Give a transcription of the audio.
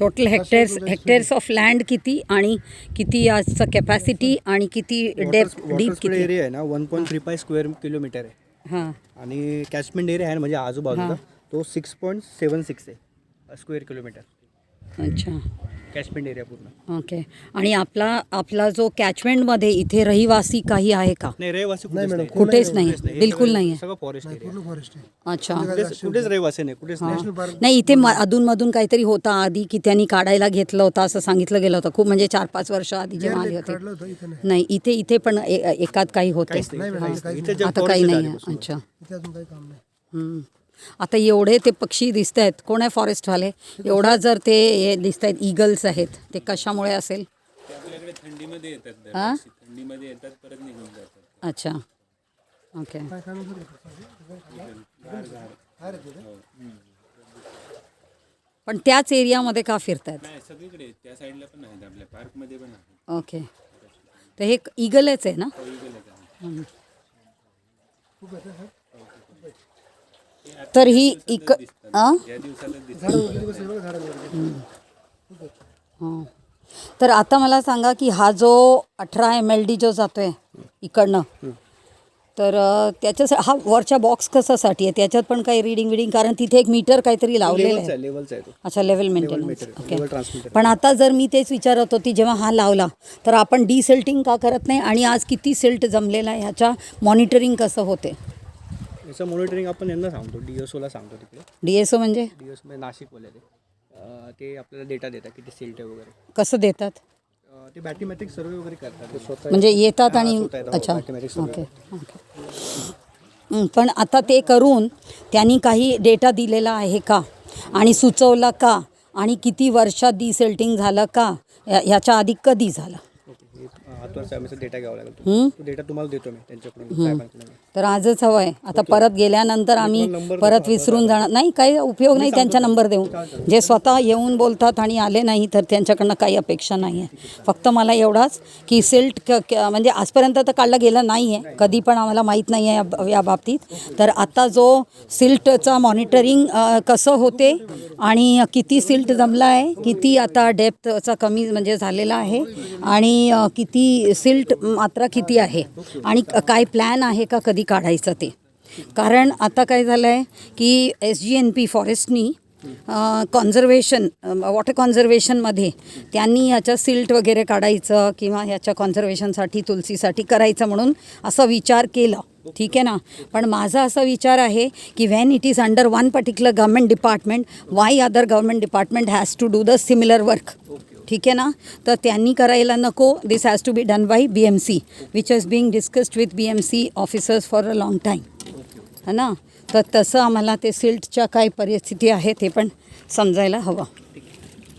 Total हेक्टेअर्स of land किती आणि किती याचं कॅपॅसिटी आणि किती डीप किती एरिया आहे ना 1.35 स्क्वेअर किलोमीटर आहे. हां आणि कॅचमेंट एरिया आहे म्हणजे आजूबाजूचा तो 6.76 आहे स्क्वेअर किलोमीटर. अच्छा कॅचमेंट एरिया पूर्ण. ओके. आणि आपला जो कॅचमेंटमध्ये इथे रहिवासी काही आहे का? नाही रहिवासी कुठेच नाही, बिलकुल नाही आहे. सगळं फॉरेस्ट एरिया. अच्छा. कुठेच रहिवासी नाही, कुठेच नाही. नाही इथे अधूनमधून काहीतरी होता आधी की त्यांनी काढायला घेतलं होतं असं सांगितलं गेलं होतं खूप, म्हणजे 4-5 वर्ष आधी जेव्हा आले होते. नाही इथे पण एकात काही होतं आता काही नाही आहे. अच्छा. आता एवढे ते पक्षी दिसत आहेत, कोण आहे फॉरेस्टवाले? एवढा जर ते हे दिसत आहेत ईगल्स आहेत, ते कशामुळे असेल? थंडीमध्ये येतात परत निघून जातात. अच्छा ओके. पण त्याच एरियामध्ये का फिरतायत? नाही सगळीकडे त्या साईडला पण आहेत, आपल्या पार्कमध्ये पण आहे. ओके. तर हे ईगलच आहे ना? तर ही तर आता मला सांगा की हा जो 18 MLD जो जातोय इकडनं, तर त्याच्या हा वरच्या बॉक्स कशासाठी आहे? त्याच्यात पण काही रिडिंग कारण तिथे एक मीटर काहीतरी लावलेलं आहे. लेवलचा आहे तो. अच्छा लेवल मेंटेनन्स. ओके. पण आता जर मी तेच विचारत होती जेव्हा हा लावला तर आपण डिसिल्टिंग का करत नाही आणि आज किती सिल्ट जमलेला आहे ह्याच्या मॉनिटरिंग कसं होते? याचं मॉनिटरिंग आपण यांना सांगतो, DSOला सांगतो तिकडे. DSO म्हणजे म्हणजे नाशिकवाले ते आपल्याला डेटा देतात किती सिल्ट आहे वगैरे. कसं देतात? ते बॅटोमॅट्रिक सर्वे वगैरे करतात ते स्वतः. म्हणजे येतात आणि अच्छा ओके ओके. पण आता ते करून त्यांनी काही डेटा दिलेला आहे का आणि सुचवला का आणि किती वर्षात डिसिल्टिंग झालं का, ह्याच्या आधी कधी झालं? डेटा घ्यावा लागेल. तो डेटा तुम्हाला देतो मी त्यांच्याकडून. तर आजच हवं आहे. आता परत गेल्यानंतर आम्ही परत विसरून जाणार नाही, काही उपयोग नाही त्यांचा नंबर देऊन. जे स्वतः येऊन बोलतात आणि आले नाही तर त्यांच्याकडनं काही अपेक्षा नाही आहे. फक्त मला एवढाच की सिल्ट म्हणजे आजपर्यंत तर काढला गेला नाही आहे कधी, पण आम्हाला माहीत नाही आहे या बाबतीत. तर आता जो सिल्टचा मॉनिटरिंग कसं होते आणि किती सिल्ट जमला आहे, किती आता डेप्थचा कमी म्हणजे झालेला आहे आणि किती सिल्ट मात्रा किती आहे आणि काय प्लॅन आहे का कधी काढायचं ते. कारण आता काय झालं आहे की SGNP फॉरेस्टनी कॉन्झर्वेशन वॉटर कॉन्झर्वेशनमध्ये त्यांनी ह्याच्या सिल्ट वगैरे काढायचं किंवा ह्याच्या कॉन्झर्वेशनसाठी तुलसीसाठी करायचं म्हणून असा विचार केला. ठीक आहे ना. पण माझा असा विचार आहे की when it is under one particular government department, why other government department has to do the similar work. ठीक आहे ना. तर त्यांनी करायला नको. This has to be done by BMC which is being discussed with BMC officers for a long time, है ना. तर तसं आम्हाला ते सिल्टच्या काय परिस्थिती आहे ते पण समजायला हवं.